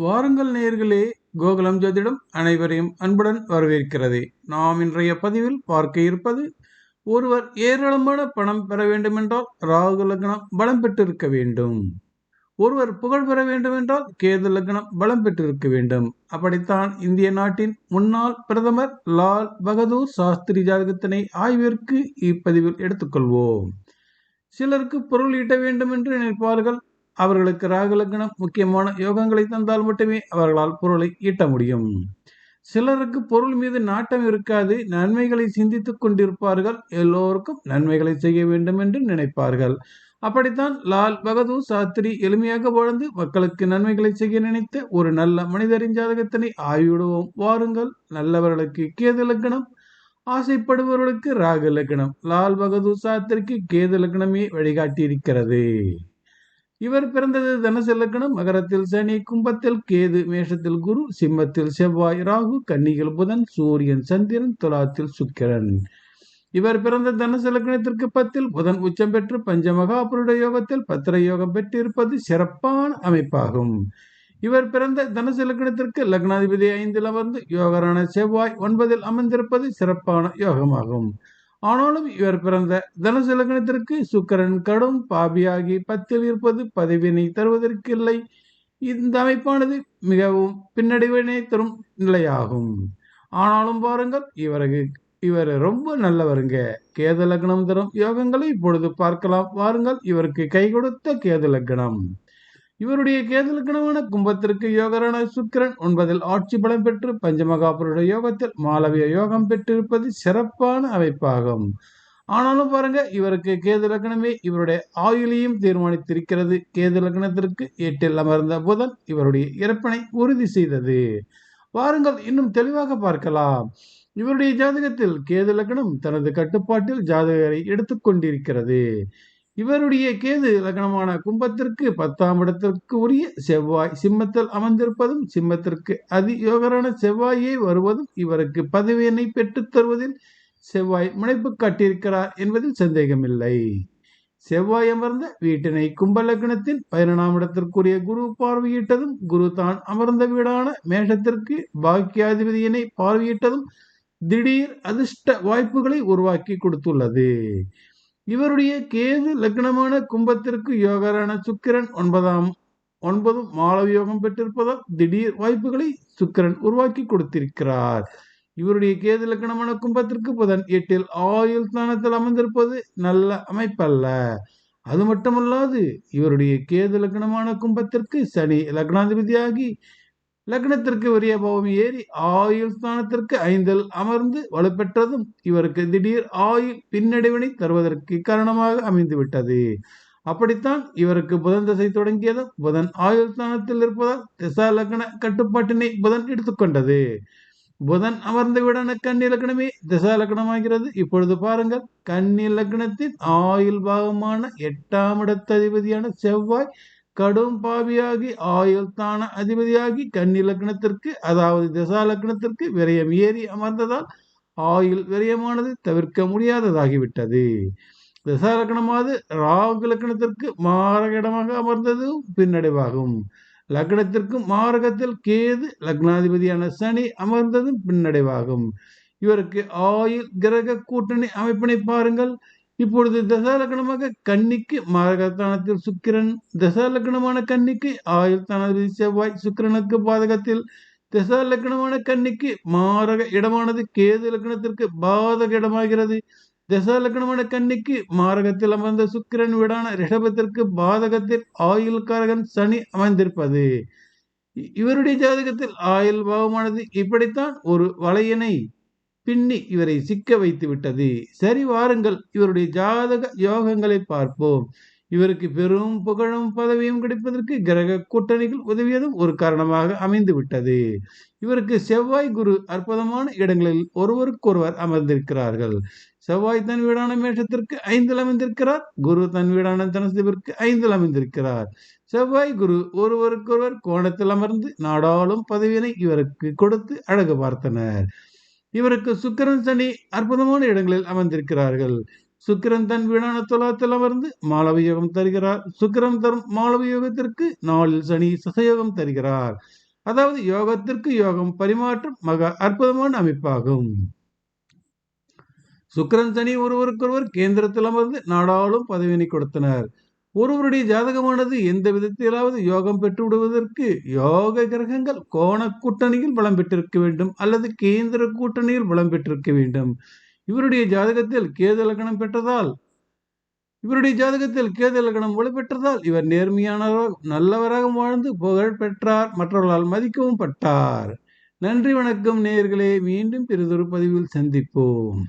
வாருங்கள் நேயர்களே, கோகுலம் ஜோதிடம் அனைவரையும் அன்புடன் வரவேற்கிறது. நாம் இன்றைய பதிவில் பார்க்க இருப்பது, ஒருவர் ஏராளமான பணம் பெற வேண்டுமென்றால் ராகு லக்னம் பலம் பெற்றிருக்க வேண்டும். ஒருவர் புகழ் பெற வேண்டுமென்றால் கேது லக்னம் பலம் பெற்றிருக்க வேண்டும். அப்படித்தான் இந்திய நாட்டின் முன்னாள் பிரதமர் லால் பகதூர் சாஸ்திரி ஜாதகத்தினை ஆய்விற்கு இப்பதிவில் எடுத்துக்கொள்வோம். சிலருக்கு பொருள் ஈட்ட வேண்டும் என்று நினைப்பார்கள். அவர்களுக்கு ராகு லக்னம் முக்கியமான யோகங்களை தந்தால் மட்டுமே அவர்களால் பொருளை ஈட்ட முடியும். சிலருக்கு பொருள் மீது நாட்டம் இருக்காது. நன்மைகளை சிந்தித்துக் கொண்டிருப்பார்கள். எல்லோருக்கும் நன்மைகளை செய்ய வேண்டும் என்று நினைப்பார்கள். அப்படித்தான் லால் பகதூர் சாஸ்திரி எளிமையாக வாழ்ந்து மக்களுக்கு நன்மைகளை செய்ய நினைத்த ஒரு நல்ல மனிதரின் ஜாதகத்தினை ஆய்விடுவோம். வாருங்கள். நல்லவர்களுக்கு கேது லக்னம், ஆசைப்படுபவர்களுக்கு ராகு லக்னம். லால் பகதூர் சாஸ்திரிக்கு கேது லக்னமே வழிகாட்டி இருக்கிறது. இவர் பிறந்தது தனுசு லக்னம். மகரத்தில் சனி, கும்பத்தில் கேது, மேஷத்தில் குரு, சிம்மத்தில் செவ்வாய், ராகு, கன்னியில் புதன், சூரியன், சந்திரன், துலாத்தில் சுக்கிரன். இவர் பிறந்த தனுசு லக்னத்திற்கு 10 புதன் உச்சம் பெற்று பஞ்சமகாபுருட யோகத்தில் பத்திர யோகம் பெற்றிருப்பது சிறப்பான அமைப்பாகும். இவர் பிறந்த தனுசு லக்னத்திற்கு லக்னாதிபதி 5 அமர்ந்து யோகரான செவ்வாய் 9 அமர்ந்திருப்பது சிறப்பான யோகமாகும். ஆனாலும் இவர் பிறந்த தனுசு லக்னத்திற்கு சுக்கிரன் கடும் பாபியாகி 10 இருப்பது பதவியினை தருவதற்கில்லை. இந்த அமைப்பானது மிகவும் பின்னடைவினை தரும் நிலையாகும். ஆனாலும் பாருங்கள், இவர் ரொம்ப நல்லவருங்க. கேது லக்னம் தரும் யோகங்களை இப்பொழுது பார்க்கலாம். வாருங்கள். இவருக்கு கை கொடுத்த கேது லக்னம். இவருடைய கேது லக்னமான கும்பத்திற்கு யோகரான சுக்கிரன் 9 ஆட்சி பலம் பெற்று பஞ்சமகாபுருட யோகத்தில் மாளவிய யோகம் பெற்றிருப்பது சிறப்பான அமைப்பாகும். ஆனாலும் பாருங்க, இவருக்கு கேது லக்னமே இவருடைய ஆயுளையும் தீர்மானித்திருக்கிறது. கேது லக்னத்திற்கு 8 அமர்ந்த புதன் இவருடைய இறப்பினை உறுதி செய்தது. வாருங்கள், இன்னும் தெளிவாக பார்க்கலாம். இவருடைய ஜாதகத்தில் கேது லக்னம் தனது கட்டுப்பாட்டில் ஜாதகரை எடுத்துக்கொண்டிருக்கிறது. இவருடைய கேது லக்னமான கும்பத்திற்கு 10ஆம் இடத்திற்கு உரிய செவ்வாய் சிம்மத்தில் அமர்ந்திருப்பதும், சிம்மத்திற்கு அதியோகரான செவ்வாயே வருவதும் இவருக்கு பதவியினை பெற்றுத் தருவதில் செவ்வாய் முனைப்பு காட்டியிருக்கிறார் என்பதில் சந்தேகமில்லை. செவ்வாய் அமர்ந்த வீட்டினை கும்ப லக்னத்தின் 11ஆம் இடத்திற்குரிய குரு பார்வையிட்டதும், குரு தான் அமர்ந்த வீடான மேஷத்திற்கு பாக்கியாதிபதியினை பார்வையிட்டதும் திடீர் அதிர்ஷ்ட வாய்ப்புகளை உருவாக்கி கொடுத்துள்ளது. இவருடைய கேது லக்னமான கும்பத்திற்கு யோகரான சுக்கிரன் 9 மாளவிய யோகம் பெற்றிருப்பதால் திடீர் வாய்ப்புகளை சுக்கிரன் உருவாக்கி கொடுத்திருக்கிறார். இவருடைய கேது லக்னமான கும்பத்திற்கு புதன் 8 ஆயுள் ஸ்தானத்தில் அமர்ந்திருப்பது நல்ல அமைப்பல்ல. அது மட்டுமல்லாது இவருடைய கேது லக்னமான கும்பத்திற்கு சனி லக்னாதிபதியாகி லக்னத்திற்கு வரிய பாவம் ஏறி ஆயுள் ஸ்தானத்திற்கு 5 அமர்ந்து வலுப்பெற்றதும் இவருக்கு திடீர் ஆயுள் பின்னடைவினை தருவதற்கு காரணமாக அமைந்துவிட்டது. அப்படித்தான் இவருக்கு புதன் திசை தொடங்கியதும் புதன் ஆயுள் ஸ்தானத்தில் இருப்பதால் திசா லக்ன கட்டுப்பாட்டினை புதன் எடுத்துக்கொண்டது. புதன் அமர்ந்த வீடான கன்னி லக்னமே திசா லக்னமாகிறது. இப்பொழுது பாருங்கள், கன்னி லக்னத்தின் ஆயுள் பாகமான 8ஆம் இடத்ததிபதியான செவ்வாய் கடும் பாவியாகி ஆயுள் தான அதிபதியாகி கன்னி லக்னத்திற்கு, அதாவது திசா லக்னத்திற்கு விரயம் ஏறி அமர்ந்ததால் ஆயுள் விரயமானது தவிர்க்க முடியாததாகிவிட்டது. திசா லக்னமாவது ராகு லக்னத்திற்கு மாரக இடமாக அமர்ந்தது பின்னடைவாகும். லக்னத்திற்கு மாரகத்தில் கேது லக்னாதிபதியான சனி அமர்ந்ததும் பின்னடைவாகும். இவருக்கு ஆயுள் கிரக கூட்டணி அமைப்பினை பாருங்கள். இப்பொழுது தசாலக்கணமாக கன்னிக்கு மாரகஸ்தானத்தில் சுக்கிரன், தசாலக்கணமான கன்னிக்கு ஆயுள் ஸ்தானாதிபதி செவ்வாய் சுக்கிரனுக்கு பாதகத்தில், தசாலக்கணமான கன்னிக்கு மாரக இடமானது கேது லக்னத்திற்கு பாதக இடமாகிறது. தசாலக்கணமான கன்னிக்கு மாரகத்தில் அமர்ந்த சுக்கிரன் வீடான ரிஷபத்திற்கு பாதகத்தில் ஆயுள் காரகன் சனி அமைந்திருப்பது. இவருடைய ஜாதகத்தில் ஆயுள் பாவமானது இப்படித்தான் ஒரு வலையினை பின்னி இவரை சிக்க வைத்து விட்டது. சரி, வாருங்கள், இவருடைய ஜாதக யோகங்களை பார்ப்போம். இவருக்கு பெரும் புகழும் பதவியும் கிடைப்பதற்கு கிரக கூட்டணிகள் உதவியதும் ஒரு காரணமாக அமைந்து விட்டது. இவருக்கு செவ்வாய் குரு அற்புதமான இடங்களில் ஒருவருக்கொருவர் அமர்ந்திருக்கிறார்கள். செவ்வாய் தன் வீடான மேஷத்திற்கு 5 அமைந்திருக்கிறார். குரு தன் வீடான தனுசுவிற்கு 5 அமைந்திருக்கிறார். செவ்வாய் குரு ஒருவருக்கொருவர் கோணத்தில் அமர்ந்து நாடாளும் பதவியினை இவருக்கு கொடுத்து அழகு பார்த்தனர். இவருக்கு சுக்கிரன் சனி அற்புதமான இடங்களில் அமர்ந்திருக்கிறார்கள். சுக்கிரன் தன் வீடான துலாத்தில் அமர்ந்து மாளவிய யோகம் தருகிறார். சுக்கிரன் தரும் மாளவிய யோகத்திற்கு 4 சனி சசயோகம் தருகிறார். அதாவது யோகத்திற்கு யோகம் பரிமாற்றம் மகா அற்புதமான அமைப்பாகும். சுக்கிரன் சனி ஒருவருக்கொருவர் கேந்திரத்தில் அமர்ந்து நாடாளும் பதவியினை கொடுத்தனர். ஒருவருடைய ஜாதகமானது எந்த விதத்திலாவது யோகம் பெற்று விடுவதற்கு யோக கிரகங்கள் கோண கூட்டணியில் பலம் பெற்றிருக்க வேண்டும் அல்லது கேந்திர கூட்டணியில் பலம் பெற்றிருக்க வேண்டும். இவருடைய ஜாதகத்தில் கேது லக்னம் பெற்றதால் வலுப்பெற்றதால் இவர் நேர்மையானவராக நல்லவராக வாழ்ந்து புகழ் பெற்றார், மற்றவர்களால் மதிக்கவும் பட்டார். நன்றி வணக்கம் நேயர்களே, மீண்டும் பிறிதொரு பதிவில் சந்திப்போம்.